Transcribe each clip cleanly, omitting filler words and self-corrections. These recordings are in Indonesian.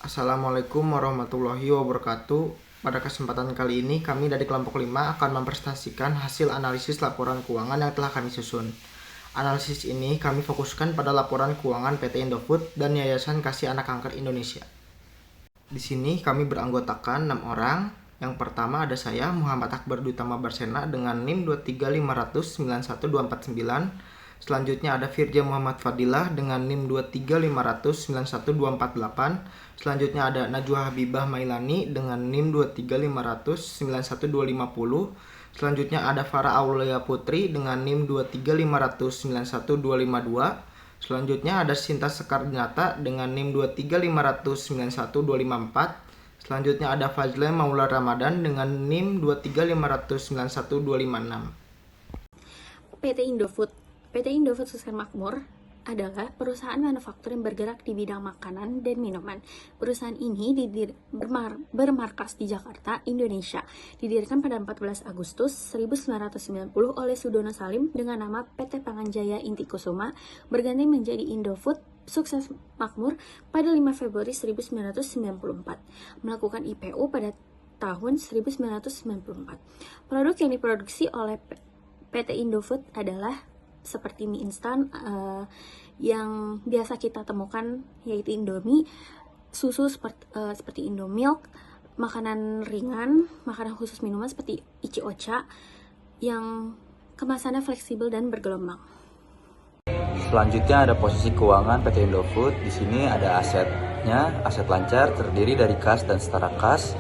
Assalamualaikum warahmatullahi wabarakatuh. Pada kesempatan kali ini kami dari kelompok 5 akan mempresentasikan hasil analisis laporan keuangan yang telah kami susun. Analisis ini kami fokuskan pada laporan keuangan PT Indofood dan Yayasan Kasih Anak Kanker Indonesia. Di sini kami beranggotakan 6 orang. Yang pertama ada saya, Muhammad Akbar Dutama Barsena dengan NIM 235009129. Selanjutnya ada Firja Muhammad Fadilah dengan NIM 23500912448. Selanjutnya ada Najwa Habibah Mailani dengan NIM 23500912250. Selanjutnya ada Farah Aulia Putri dengan NIM 23500912252. Selanjutnya ada Sinta Sekardinata dengan NIM 23500912254. Selanjutnya ada Fazle Maula Ramadan dengan NIM 23500912256. PT Indofood Sukses Makmur adalah perusahaan manufaktur yang bergerak di bidang makanan dan minuman. Perusahaan ini bermarkas di Jakarta, Indonesia. Didirikan pada 14 Agustus 1990 oleh Sudono Salim dengan nama PT Panganjaya Inti Kusuma, berganti menjadi Indofood Sukses Makmur pada 5 Februari 1994. Melakukan IPO pada tahun 1994. Produk yang diproduksi oleh PT Indofood adalah seperti mie instan yang biasa kita temukan, yaitu Indomie, susu seperti Indomilk, makanan ringan, makanan khusus minuman seperti Ichi Ocha yang kemasannya fleksibel dan bergelombang. Selanjutnya ada posisi keuangan PT Indofood. Di sini ada asetnya, aset lancar terdiri dari kas dan setara kas,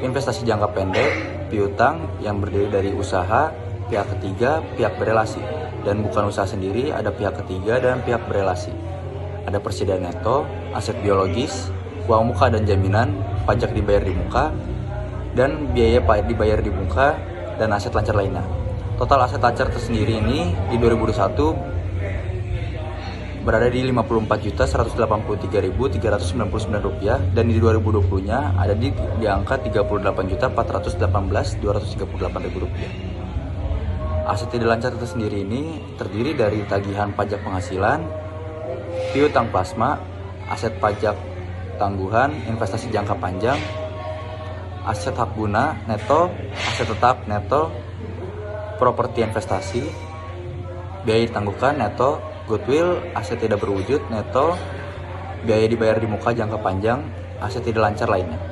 investasi jangka pendek, piutang yang berdiri dari usaha, pihak ketiga, pihak berelasi, dan bukan usaha sendiri, ada pihak ketiga dan pihak berelasi. Ada persediaan neto, aset biologis, uang muka dan jaminan, pajak dibayar di muka, dan biaya dibayar di muka, dan aset lancar lainnya. Total aset lancar tersendiri ini di 2021 berada di Rp58.183.399 dan di 2020-nya ada di angka Rp38.418.238. Aset tidak lancar tersendiri ini terdiri dari tagihan pajak penghasilan, piutang plasma, aset pajak tangguhan, investasi jangka panjang, aset hak guna neto, aset tetap neto, properti investasi, biaya ditangguhkan neto, goodwill, aset tidak berwujud neto, biaya dibayar di muka jangka panjang, aset tidak lancar lainnya.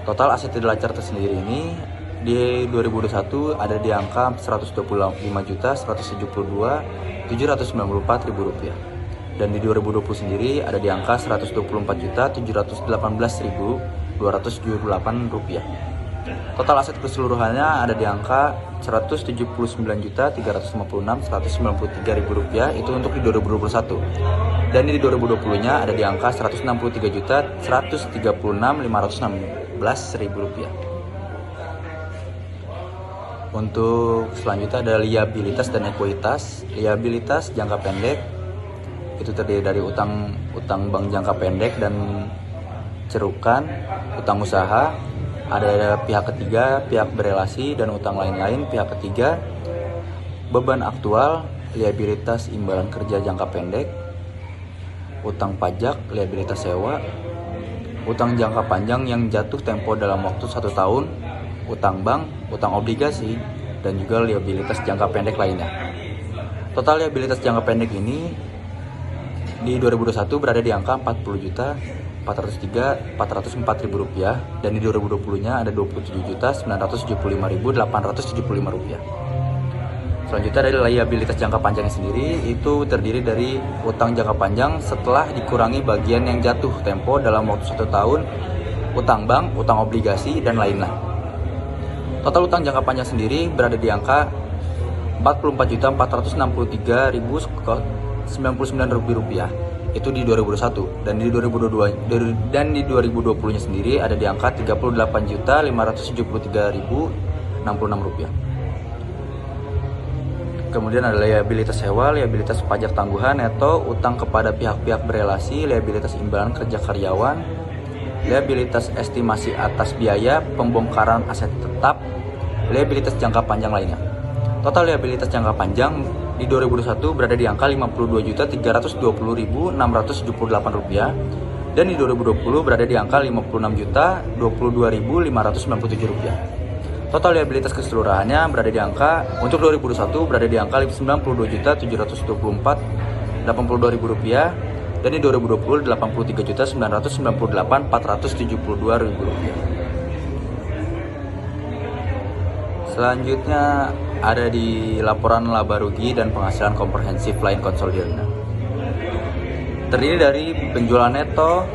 Total aset tidak lancar tersendiri ini di 2021 ada di angka Rp125.172.794.000 dan di 2020 sendiri ada di angka Rp124.718.278. Total aset keseluruhannya ada di angka Rp179.356.193.000 itu untuk di 2021, dan di 2020-nya ada di angka Rp163.136.516.000. Untuk selanjutnya ada liabilitas dan ekuitas. Liabilitas jangka pendek itu terdiri dari utang bank jangka pendek dan cerukan, utang usaha, ada pihak ketiga, pihak berelasi, dan utang lain-lain pihak ketiga. Beban aktual, liabilitas imbalan kerja jangka pendek, utang pajak, liabilitas sewa, utang jangka panjang yang jatuh tempo dalam waktu 1 tahun, utang bank, utang obligasi, dan juga liabilitas jangka pendek lainnya. Total liabilitas jangka pendek ini di 2021 berada di angka Rp47.403.404.000 dan di 2020-nya ada Rp27.975.875. Selanjutnya dari liabilitas jangka panjangnya sendiri itu terdiri dari utang jangka panjang setelah dikurangi bagian yang jatuh tempo dalam waktu 1 tahun, utang bank, utang obligasi, dan lainnya. Total utang jangka panjang sendiri berada di angka Rp44.463.099 itu di 2021, dan di 2020-nya sendiri ada di angka Rp38.573.066. Kemudian ada liabilitas sewa, liabilitas pajak tangguhan neto, utang kepada pihak-pihak berelasi, liabilitas imbalan kerja karyawan, liabilitas estimasi atas biaya pembongkaran aset tetap, liabilitas jangka panjang lainnya. Total liabilitas jangka panjang di 2021 berada di angka Rp52.320.678 Dan di 2020 berada di angka Rp56.022.597. Total liabilitas keseluruhannya berada di angka, untuk 2021 berada di angka Rp92.724.82.000, dan di 2020 Rp83.998.472.000. Selanjutnya ada di laporan laba rugi dan penghasilan komprehensif lain konsolidernya. Terdiri dari penjualan neto,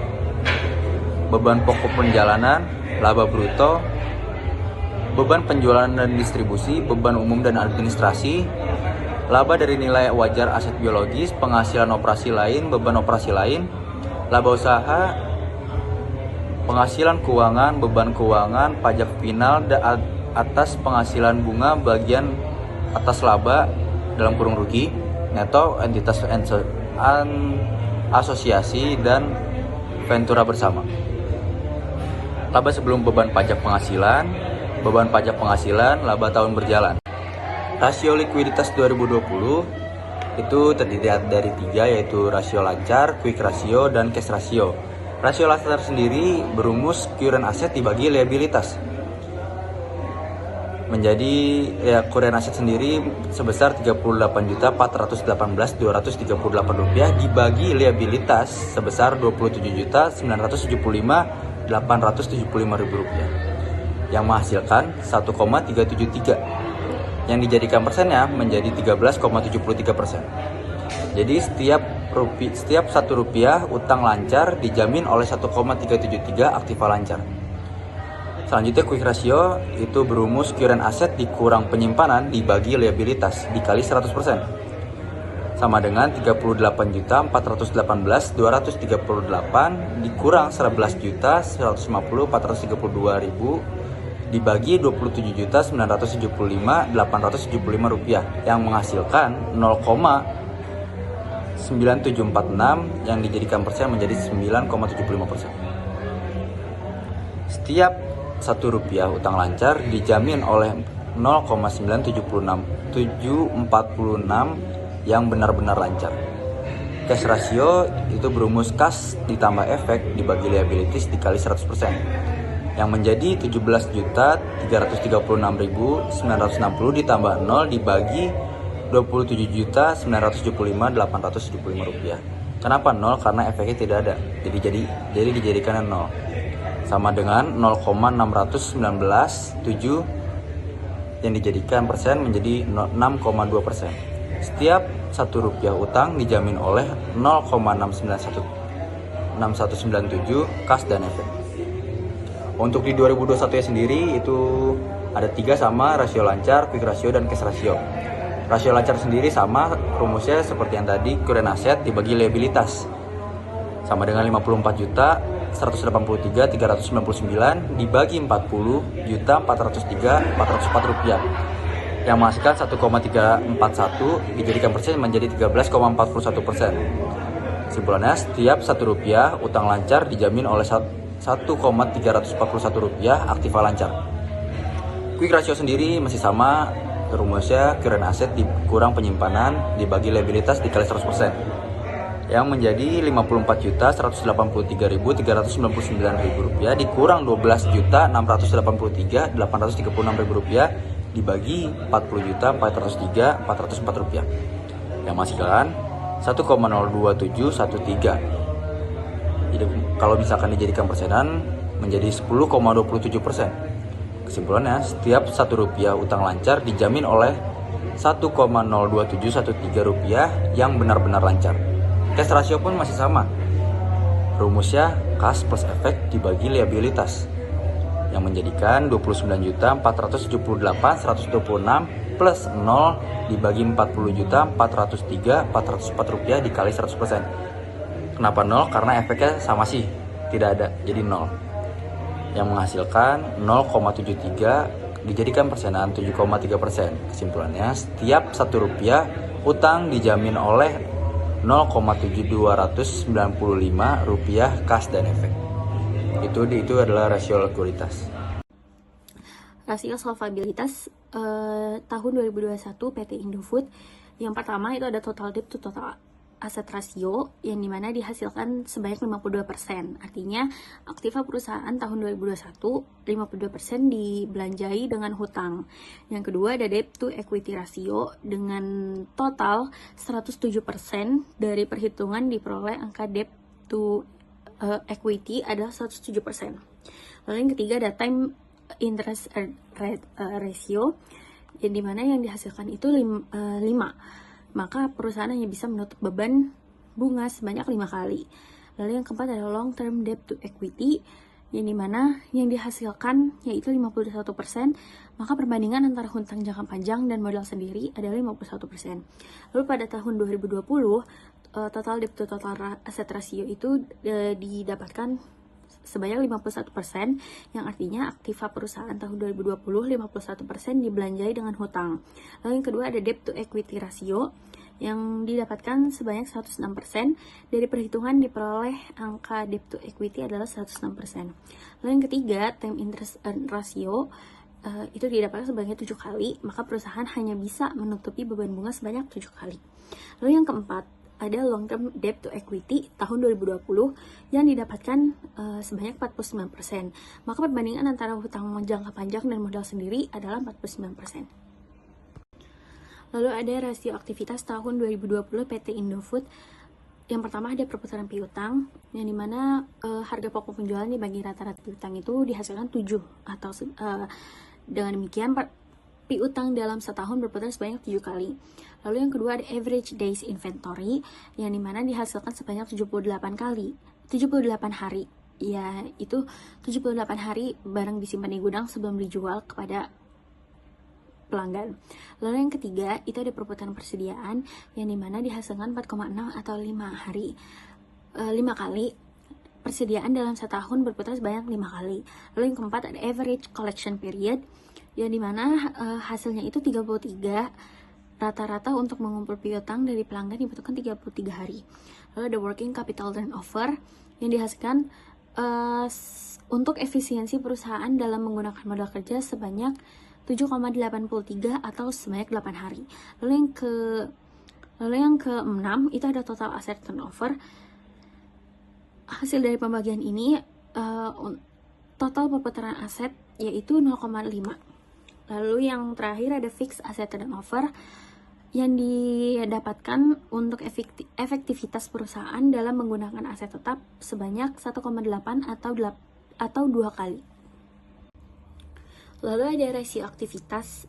beban pokok perjalanan, laba bruto, beban penjualan dan distribusi, beban umum dan administrasi, laba dari nilai wajar aset biologis, penghasilan operasi lain, beban operasi lain, laba usaha, penghasilan keuangan, beban keuangan, pajak final atas penghasilan bunga bagian atas laba dalam kurung rugi, neto, entitas asosiasi, dan ventura bersama. Laba sebelum beban pajak penghasilan, laba tahun berjalan. Rasio likuiditas 2020 itu terdiri dari 3, yaitu rasio lancar, quick ratio, dan cash ratio. Rasio lancar sendiri berumus current asset dibagi liabilitas. Menjadi current asset sendiri sebesar Rp38.418.238 dibagi liabilitas sebesar Rp29.875.075 yang menghasilkan 1,373, yang dijadikan persennya menjadi 13,73%. Jadi setiap Rp1 utang lancar dijamin oleh 1,373 aktiva lancar. Selanjutnya quick ratio itu berumus current asset dikurang penyimpanan dibagi liabilitas dikali 100%, sama dengan 38.418.238 dikurang 11.150.432.000 dibagi Rp27.975.875 yang menghasilkan 0,9746 yang dijadikan persen menjadi 9,75%. Setiap Rp1 utang lancar dijamin oleh 0,9746 yang benar-benar lancar. Cash ratio itu berumus kas ditambah efek dibagi liabilities dikali 100%, yang menjadi 17.336.960 ditambah 0 dibagi Rp27.975.875. Kenapa 0? Karena efeknya tidak ada, jadi dijadikan 0, sama dengan 0,6197 yang dijadikan persen menjadi 6,2%. Setiap Rp1 utang dijamin oleh 0,6197 kas dan efek. Untuk di 2021 sendiri itu ada 3 sama, rasio lancar, quick ratio, dan cash ratio. Rasio lancar sendiri sama, rumusnya seperti yang tadi, current asset dibagi liabilitas, sama dengan Rp53.399 dibagi Rp40.403.404, yang menghasilkan 1,341 dijadikan persen menjadi 13,41%. Kesimpulannya, setiap Rp1 utang lancar dijamin oleh Rp1,341 aktiva lancar. Quick ratio sendiri masih sama, rumusnya current asset dikurang penyimpanan dibagi liabilitas dikali 100%, yang menjadi Rp55.183.399 dikurang Rp12.683.836.000 dibagi Rp40.403.404, yang menghasilkan 1,02713. Jadi kalau misalkan dijadikan persenan menjadi 10,27%. Kesimpulannya, setiap Rp1 utang lancar dijamin oleh Rp1,02713 yang benar-benar lancar. Cash ratio pun masih sama, rumusnya kas plus efek dibagi liabilitas, yang menjadikan Rp29.478.126 plus 0 dibagi Rp40.403.404 dikali 100%. Kenapa 0? Karena efeknya sama sih, tidak ada, jadi 0, yang menghasilkan 0,73 dijadikan persenan 7,3%. Kesimpulannya, setiap Rp1 utang dijamin oleh Rp0,7295 kas dan efek. Itu adalah rasio likuiditas. Rasio solvabilitas tahun 2021 PT Indofood. Yang pertama itu ada total debt to total asset ratio yang dimana dihasilkan sebanyak 52%. Artinya aktiva perusahaan tahun 2021 52% dibelanjai dengan hutang. Yang kedua ada debt to equity ratio dengan total 107% dari perhitungan diperoleh angka debt to equity adalah 107%. Lalu yang ketiga ada time interest rate ratio yang dimana yang dihasilkan itu 5. Maka perusahaan hanya bisa menutup beban bunga sebanyak 5 kali. Lalu yang keempat adalah long term debt to equity yang dimana yang dihasilkan yaitu 51%, maka perbandingan antara hutang jangka panjang dan modal sendiri adalah 51%. Lalu pada tahun 2020 total debt to total asset ratio itu didapatkan sebanyak 51%, yang artinya aktiva perusahaan tahun 2020 51% dibelanjai dengan hutang. Lalu yang kedua ada debt to equity ratio yang didapatkan sebanyak 106%, dari perhitungan diperoleh angka debt to equity adalah 106%. Lalu yang ketiga time interest ratio itu didapatkan sebanyak 7 kali, maka perusahaan hanya bisa menutupi beban bunga sebanyak 7 kali. Lalu yang keempat ada long term debt to equity tahun 2020 yang didapatkan sebanyak 49%. Maka perbandingan antara hutang jangka panjang dan modal sendiri adalah 49%. Lalu ada rasio aktivitas tahun 2020 PT Indofood. Yang pertama ada perputaran piutang yang dimana harga pokok penjualan dibagi rata-rata piutang itu dihasilkan 7, atau dengan demikian piutang dalam setahun berputar sebanyak 7 kali. Lalu yang kedua ada average days inventory yang dimana dihasilkan sebanyak 78 hari. Ya, itu 78 hari barang disimpan di gudang sebelum dijual kepada pelanggan. Lalu yang ketiga itu ada perputaran persediaan yang dimana dihasilkan 4,6 atau 5 kali. Persediaan dalam setahun berputar sebanyak 5 kali. Lalu yang keempat ada average collection period yang dimana hasilnya itu 33. Rata-rata untuk mengumpul piutang dari pelanggan dibutuhkan 33 hari. Lalu ada working capital turnover yang dihasilkan untuk efisiensi perusahaan dalam menggunakan modal kerja sebanyak 7,83 atau sebanyak 8 hari. Lalu yang ke-6 itu ada total asset turnover. Hasil dari pembagian ini total perputaran aset yaitu 0,5. Lalu yang terakhir ada fixed asset turnover yang didapatkan untuk efektivitas perusahaan dalam menggunakan aset tetap sebanyak 1,8 atau 2 kali. Lalu ada rasio aktivitas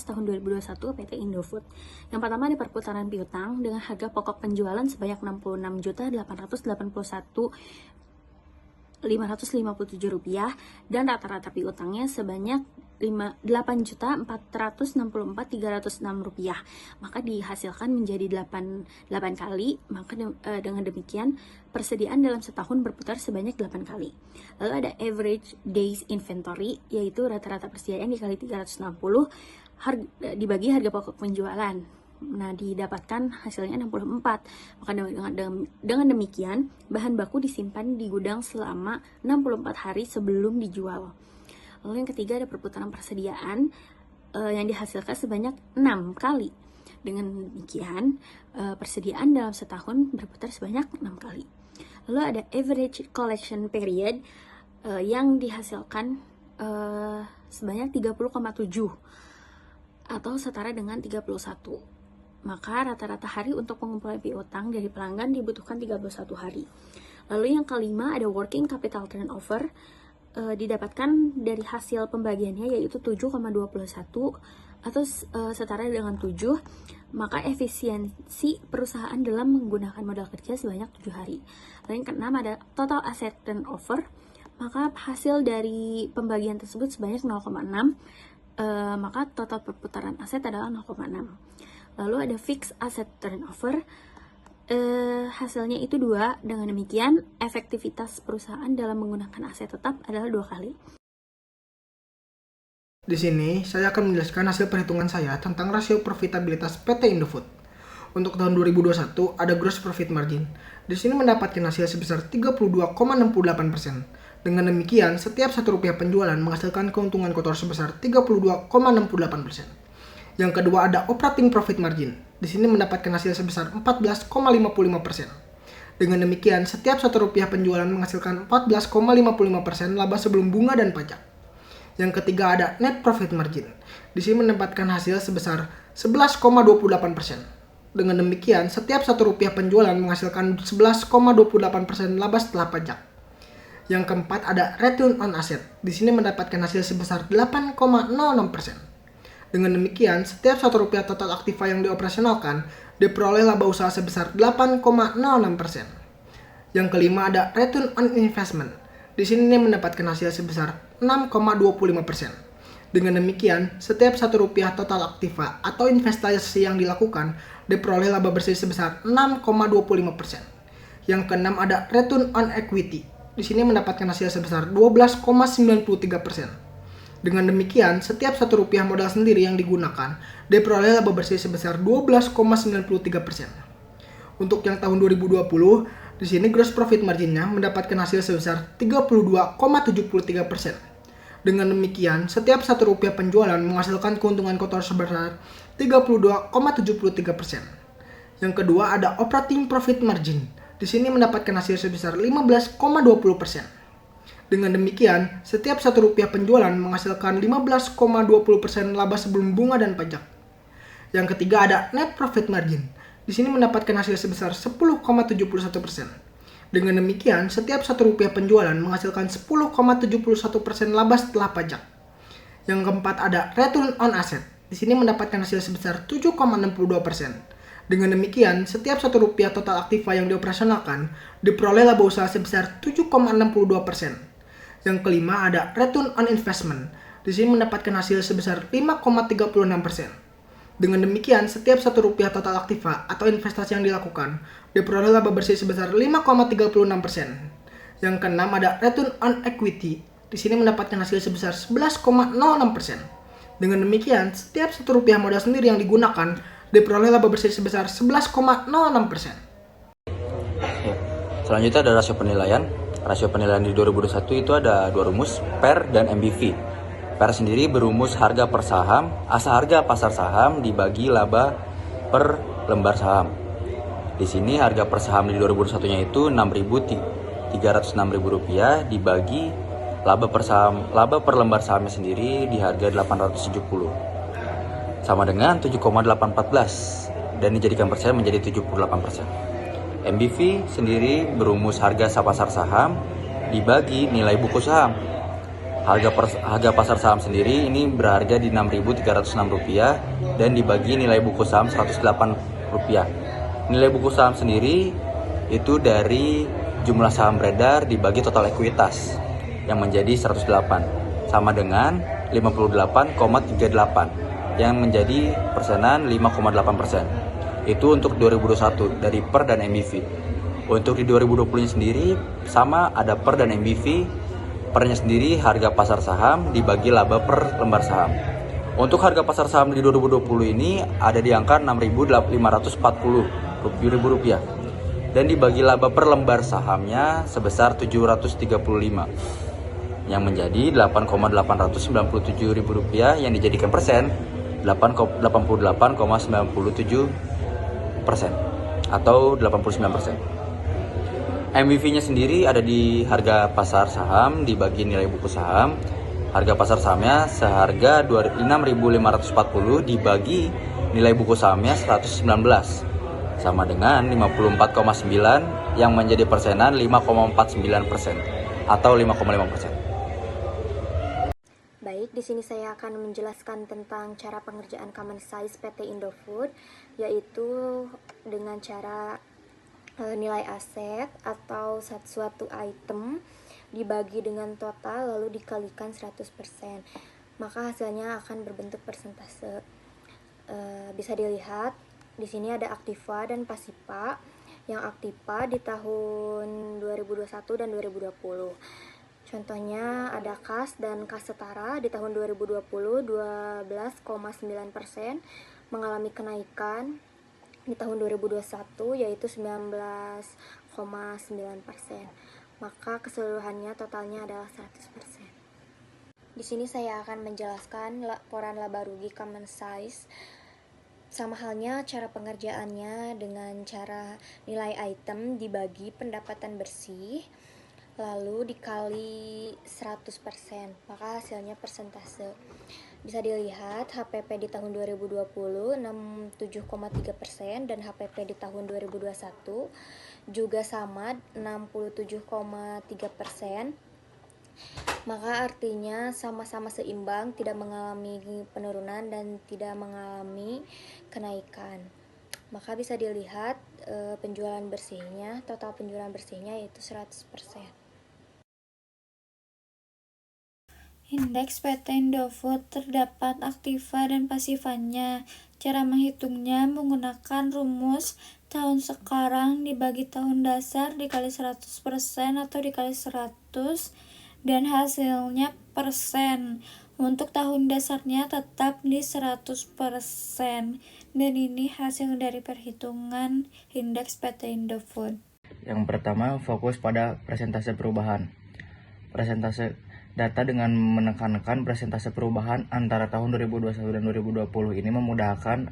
tahun 2021 PT Indofood. Yang pertama ada perputaran piutang dengan harga pokok penjualan sebanyak Rp66.881.557 dan rata-rata piutangnya sebanyak Rp8.464.306. Maka dihasilkan menjadi 8 kali. Maka dengan demikian persediaan dalam setahun berputar sebanyak 8 kali. Lalu ada average days inventory, yaitu rata-rata persediaan dikali 360 dibagi harga pokok penjualan. Nah, didapatkan hasilnya 64. Maka dengan demikian bahan baku disimpan di gudang selama 64 hari sebelum dijual. Lalu yang ketiga ada perputaran persediaan yang dihasilkan sebanyak 6 kali. Dengan demikian persediaan dalam setahun berputar sebanyak 6 kali. Lalu ada average collection period yang dihasilkan sebanyak 30,7 atau setara dengan 31. Maka rata-rata hari untuk pengumpulan piutang dari pelanggan dibutuhkan 31 hari. Lalu yang kelima ada working capital turnover, didapatkan dari hasil pembagiannya yaitu 7,21 atau setara dengan 7. Maka efisiensi perusahaan dalam menggunakan modal kerja sebanyak 7 hari. Lalu yang keenam ada total asset turnover, maka hasil dari pembagian tersebut sebanyak 0,6. Maka total perputaran aset adalah 0,6. Lalu ada fixed asset turnover, hasilnya itu 2. Dengan demikian efektivitas perusahaan dalam menggunakan aset tetap adalah 2 kali. Di sini saya akan menjelaskan hasil perhitungan saya tentang rasio profitabilitas PT Indofood. Untuk tahun 2021 ada gross profit margin. Di sini mendapatkan hasil sebesar 32,68%. Dengan demikian setiap Rp1 penjualan menghasilkan keuntungan kotor sebesar 32,68%. Yang kedua ada operating profit margin. Di sini mendapatkan hasil sebesar 14,55%. Dengan demikian, setiap Rp1 penjualan menghasilkan 14,55% laba sebelum bunga dan pajak. Yang ketiga ada net profit margin. Di sini mendapatkan hasil sebesar 11,28%. Dengan demikian, setiap Rp1 penjualan menghasilkan 11,28% laba setelah pajak. Yang keempat ada return on asset. Di sini mendapatkan hasil sebesar 8,06%. Dengan demikian, setiap Rp1 total aktiva yang dioperasionalkan diperoleh laba usaha sebesar 8,06%. Yang kelima ada return on investment. Di sini mendapatkan hasil sebesar 6,25%. Dengan demikian, setiap Rp1 total aktiva atau investasi yang dilakukan diperoleh laba bersih sebesar 6,25%. Yang keenam ada return on equity. Di sini mendapatkan hasil sebesar 12,93%. Dengan demikian, setiap Rp1 modal sendiri yang digunakan diperoleh laba bersih sebesar 12,93%. Untuk yang tahun 2020, di sini gross profit marginnya mendapatkan hasil sebesar 32,73%. Dengan demikian, setiap Rp1 penjualan menghasilkan keuntungan kotor sebesar 32,73%. Yang kedua ada operating profit margin. Di sini mendapatkan hasil sebesar 15,20%. Dengan demikian, setiap Rp1 penjualan menghasilkan 15,20% laba sebelum bunga dan pajak. Yang ketiga ada net profit margin. Di sini mendapatkan hasil sebesar 10,71%. Dengan demikian, setiap Rp1 penjualan menghasilkan 10,71% laba setelah pajak. Yang keempat ada return on asset. Di sini mendapatkan hasil sebesar 7,62%. Dengan demikian, setiap Rp1 total aktiva yang dioperasionalkan diperoleh laba usaha sebesar 7,62%. Yang kelima ada return on investment. Di sini mendapatkan hasil sebesar 5,36%. Dengan demikian, setiap Rp1 total aktiva atau investasi yang dilakukan diperoleh laba bersih sebesar 5,36%. Yang keenam ada return on equity. Di sini mendapatkan hasil sebesar 11,06%. Dengan demikian, setiap Rp1 modal sendiri yang digunakan diperoleh laba bersih sebesar 11,06%. Ya. Selanjutnya ada rasio penilaian. Rasio penilaian di 2021 itu ada dua rumus, PER dan MBV. PER sendiri berumus harga per saham, harga pasar saham dibagi laba per lembar saham. Di sini harga per saham di 2021-nya itu Rp306.000 dibagi laba per lembar sahamnya sendiri di harga 870. Sama dengan 7,814 dan dijadikan persen menjadi 78%. MBV sendiri berumus harga pasar saham dibagi nilai buku saham. Harga pasar saham sendiri ini berharga di Rp6.306 dan dibagi nilai buku saham Rp108. Nilai buku saham sendiri itu dari jumlah saham beredar dibagi total ekuitas yang menjadi 108 sama dengan 58,38 yang menjadi persenan 5,8%. Itu untuk 2021 dari PER dan MBV. Untuk di 2020 sendiri sama ada PER dan MBV. PER-nya sendiri harga pasar saham dibagi laba per lembar saham. Untuk harga pasar saham di 2020 ini ada di angka Rp6.540 dan dibagi laba per lembar sahamnya sebesar Rp735 yang menjadi Rp8,897.000 yang dijadikan persen 88,97% atau 89%. MBV-nya sendiri ada di harga pasar saham dibagi nilai buku saham. Harga pasar sahamnya seharga Rp6.540 dibagi nilai buku sahamnya 119 sama dengan 54,9 yang menjadi persenan 5,49% atau 5,5%. Baik, di sini saya akan menjelaskan tentang cara pengerjaan common size PT Indofood, yaitu dengan cara nilai aset atau suatu item dibagi dengan total lalu dikalikan 100%. Maka hasilnya akan berbentuk persentase. Bisa dilihat di sini ada aktiva dan pasiva. Yang aktiva di tahun 2021 dan 2020. Contohnya ada kas dan kas setara di tahun 2020 12,9% mengalami kenaikan di tahun 2021 yaitu 19,9%. Maka keseluruhannya totalnya adalah 100%. Di sini saya akan menjelaskan laporan laba rugi common size. Sama halnya cara pengerjaannya dengan cara nilai item dibagi pendapatan bersih lalu dikali 100%, maka hasilnya persentase. Bisa dilihat HPP di tahun 2020 67,3% dan HPP di tahun 2021 juga sama 67,3%. Maka artinya sama-sama seimbang, tidak mengalami penurunan dan tidak mengalami kenaikan. Maka bisa dilihat penjualan bersihnya, total penjualan bersihnya yaitu 100%. Indeks PT Indofood terdapat aktiva dan pasifannya. Cara menghitungnya menggunakan rumus tahun sekarang dibagi tahun dasar dikali 100% atau dikali 100 dan hasilnya persen. Untuk tahun dasarnya tetap di 100% dan ini hasil dari perhitungan indeks PT Indofood. Yang pertama, fokus pada persentase perubahan. Persentase data dengan menekankan persentase perubahan antara tahun 2021 dan 2020 ini memudahkan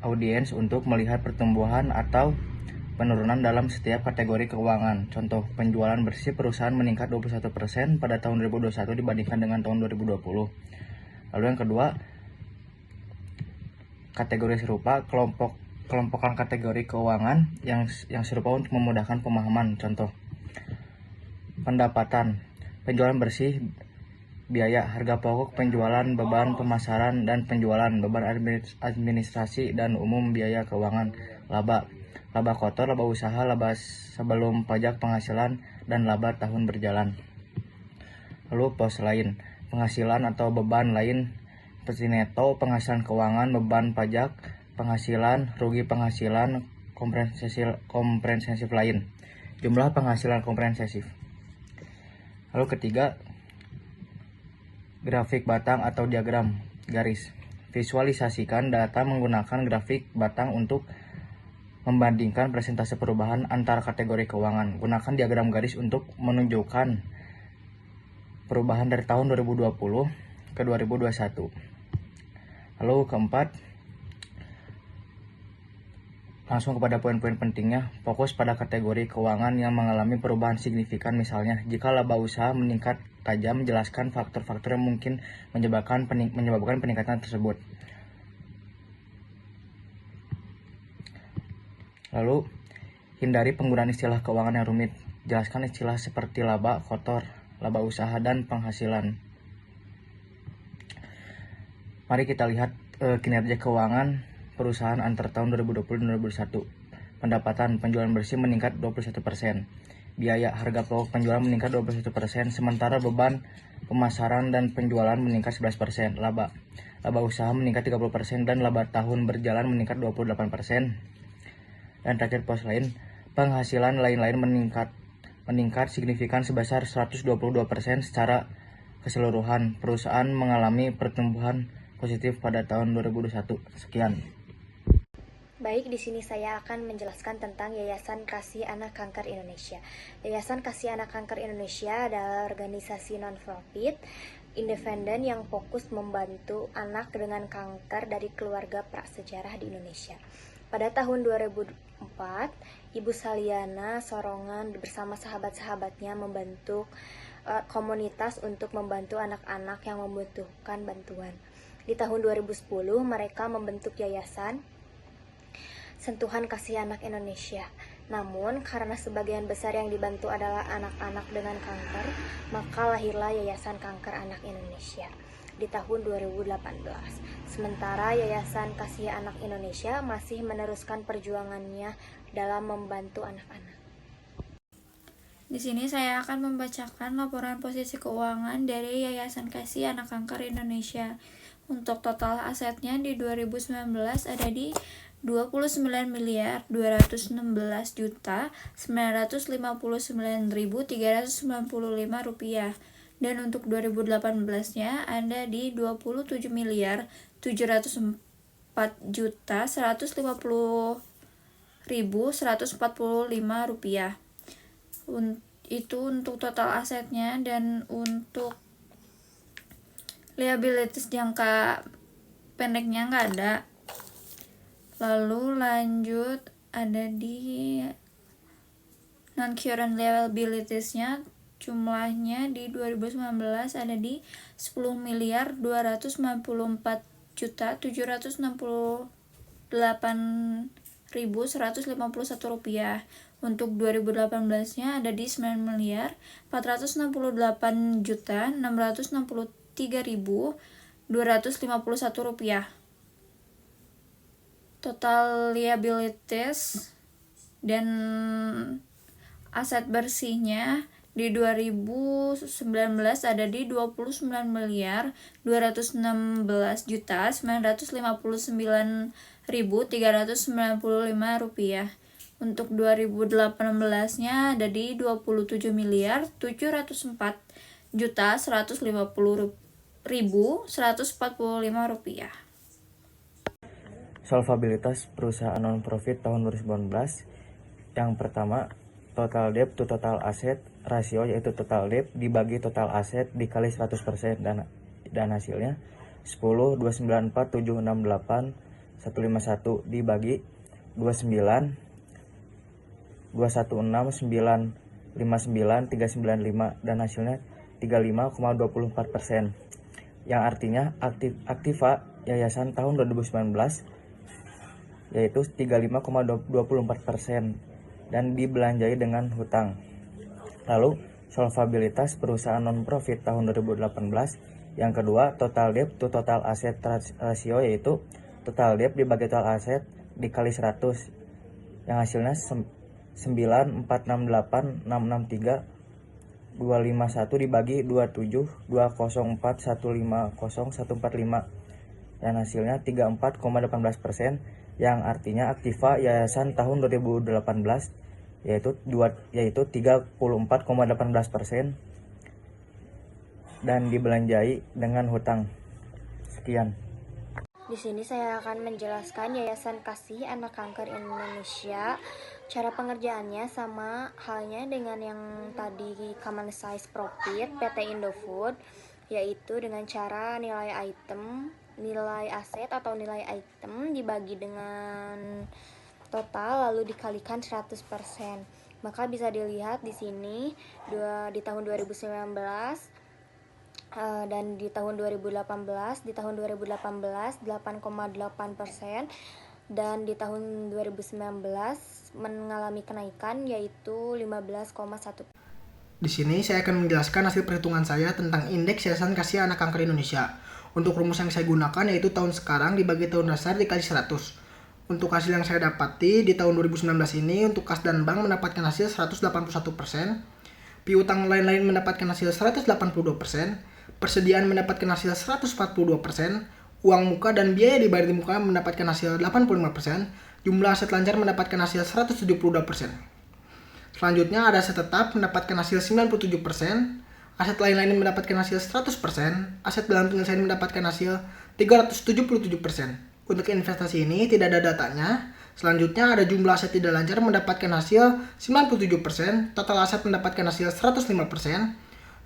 audiens untuk melihat pertumbuhan atau penurunan dalam setiap kategori keuangan. Contoh, penjualan bersih perusahaan meningkat 21% pada tahun 2021 dibandingkan dengan tahun 2020. Lalu yang kedua, kategori serupa, kelompokan kategori keuangan yang serupa untuk memudahkan pemahaman. Contoh, pendapatan, penjualan bersih, biaya, harga pokok, penjualan, beban pemasaran dan penjualan, beban administrasi dan umum, biaya keuangan, laba kotor, laba usaha, laba sebelum pajak penghasilan, dan laba tahun berjalan. Lalu pos lain, penghasilan atau beban lain seperti neto, penghasilan keuangan, beban pajak, penghasilan, rugi penghasilan, komprehensif lain, jumlah penghasilan komprehensif. Lalu ketiga, grafik batang atau diagram garis. Visualisasikan data menggunakan grafik batang untuk membandingkan persentase perubahan antar kategori keuangan. Gunakan diagram garis untuk menunjukkan perubahan dari tahun 2020 ke 2021. Lalu keempat, langsung kepada poin-poin pentingnya. Fokus pada kategori keuangan yang mengalami perubahan signifikan. Misalnya, jika laba usaha meningkat tajam, jelaskan faktor-faktor yang mungkin menyebabkan peningkatan tersebut. Lalu, hindari penggunaan istilah keuangan yang rumit. Jelaskan istilah seperti laba kotor, laba usaha, dan penghasilan. Mari kita lihat kinerja keuangan perusahaan antar tahun 2020 dan 2021. Pendapatan, penjualan bersih meningkat 21%. Biaya, harga pokok penjualan meningkat 21%, sementara beban pemasaran dan penjualan meningkat 11%. Laba usaha meningkat 30% dan laba tahun berjalan meningkat 28%. Dan terakhir pos lain, penghasilan lain-lain meningkat signifikan sebesar 122% secara keseluruhan. Perusahaan mengalami pertumbuhan positif pada tahun 2021. Sekian. Baik, di sini saya akan menjelaskan tentang Yayasan Kasih Anak Kanker Indonesia. Yayasan Kasih Anak Kanker Indonesia adalah organisasi non-profit independen yang fokus membantu anak dengan kanker dari keluarga prasejarah di Indonesia. Pada tahun 2004, Ibu Saliana Sorongan bersama sahabat-sahabatnya membentuk komunitas untuk membantu anak-anak yang membutuhkan bantuan. Di tahun 2010, mereka membentuk yayasan Sentuhan Kasih Anak Indonesia. Namun, karena sebagian besar yang dibantu adalah anak-anak dengan kanker, maka lahirlah Yayasan Kanker Anak Indonesia di tahun 2018. Sementara Yayasan Kasih Anak Indonesia masih meneruskan perjuangannya dalam membantu anak-anak. Di sini saya akan membacakan laporan posisi keuangan dari Yayasan Kasih Anak Kanker Indonesia. Untuk total asetnya di 2019 ada di 29.216.959.395 rupiah, dan untuk 2018-nya ada di 27.704.150.145 rupiah. Itu untuk total asetnya. Dan untuk liabilitas jangka pendeknya nggak ada. Lalu lanjut ada di non-current liabilities-nya, jumlahnya di 2019 ada di 10.294.768.151 rupiah. Untuk 2018-nya ada di 9.468.663.251 rupiah. Total liabilities dan aset bersihnya di 2019 ada di 29.911.959.395 rupiah. Untuk 2018-nya ada di 27.750.150.145 rupiah. Solvabilitas perusahaan non-profit tahun 2019. Yang pertama, total debt to total asset rasio, yaitu total debt dibagi total aset dikali 100%, dan hasilnya 10, 294, 768, 151 dibagi 29, 216, 959, 395, dan hasilnya 35,24%. Yang artinya aktiva yayasan tahun 2019 yaitu 35,24% dan dibelanjai dengan hutang. Lalu solvabilitas perusahaan non-profit tahun 2018. Yang kedua, total debt to total asset rasio, yaitu total debt dibagi total aset dikali 100, yang hasilnya 9, 468, 663, 251 dibagi 27, 204, 150, 145, dan hasilnya 34,18%, yang artinya aktiva yayasan tahun 2018 yaitu 34,18%, dan dibelanjai dengan hutang. Sekian. Di sini saya akan menjelaskan Yayasan Kasih Anak Kanker Indonesia. Cara pengerjaannya sama halnya dengan yang tadi Common Size Profit PT Indofood, yaitu dengan cara nilai aset atau nilai item dibagi dengan total lalu dikalikan 100%. Maka bisa dilihat di sini di tahun 2019 dan di tahun 2018, 8,8%, dan di tahun 2019 mengalami kenaikan yaitu 15,1%. Di sini saya akan menjelaskan hasil perhitungan saya tentang indeks Yayasan Kasih Anak Kanker Indonesia. Untuk rumus yang saya gunakan yaitu tahun sekarang dibagi tahun dasar dikali 100. Untuk hasil yang saya dapati di tahun 2019 ini, untuk kas dan bank mendapatkan hasil 181%, piutang lain-lain mendapatkan hasil 182%, persediaan mendapatkan hasil 142%, uang muka dan biaya dibayar di muka mendapatkan hasil 85%, jumlah aset lancar mendapatkan hasil 172%. Selanjutnya ada aset tetap mendapatkan hasil 97%, aset lain-lain mendapatkan hasil 100%, aset dalam penyelesaian mendapatkan hasil 377%. Untuk investasi ini tidak ada datanya. Selanjutnya ada jumlah aset tidak lancar mendapatkan hasil 97%, total aset mendapatkan hasil 105%.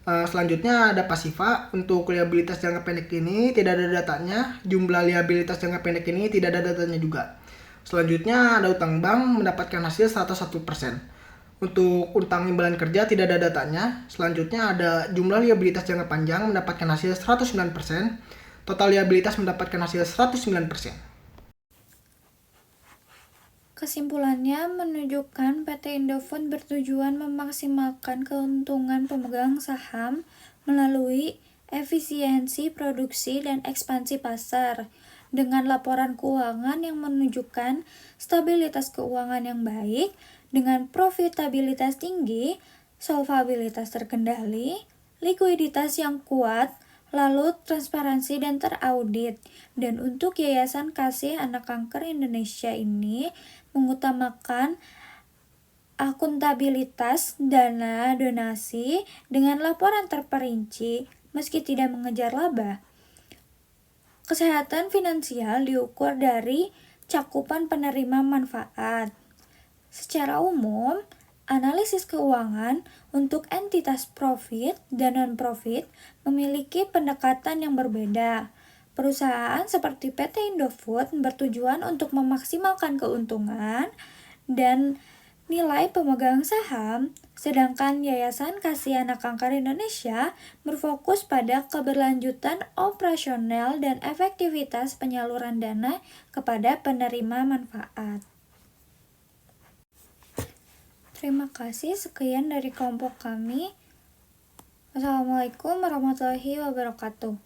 Selanjutnya ada pasifa. Untuk liabilitas jangka pendek ini tidak ada datanya, jumlah liabilitas jangka pendek ini tidak ada datanya juga. Selanjutnya ada utang bank mendapatkan hasil 101%. Untuk utang imbalan kerja tidak ada datanya. Selanjutnya ada jumlah liabilitas jangka panjang mendapatkan hasil 109%, total liabilitas mendapatkan hasil 109%. Kesimpulannya menunjukkan PT Indofood bertujuan memaksimalkan keuntungan pemegang saham melalui efisiensi produksi dan ekspansi pasar. Dengan laporan keuangan yang menunjukkan stabilitas keuangan yang baik, dengan profitabilitas tinggi, solvabilitas terkendali, likuiditas yang kuat, lalu transparansi dan teraudit. Dan untuk Yayasan Kasih Anak Kanker Indonesia ini mengutamakan akuntabilitas dana donasi dengan laporan terperinci meski tidak mengejar laba. Kesehatan finansial diukur dari cakupan penerima manfaat. Secara umum, Analisis keuangan untuk entitas profit dan non-profit memiliki pendekatan yang berbeda. Perusahaan seperti PT Indofood bertujuan untuk memaksimalkan keuntungan dan nilai pemegang saham, sedangkan Yayasan Kasih Anak Kanker Indonesia berfokus pada keberlanjutan operasional dan efektivitas penyaluran dana kepada penerima manfaat. Terima kasih, sekian dari kelompok kami. Wassalamualaikum warahmatullahi wabarakatuh.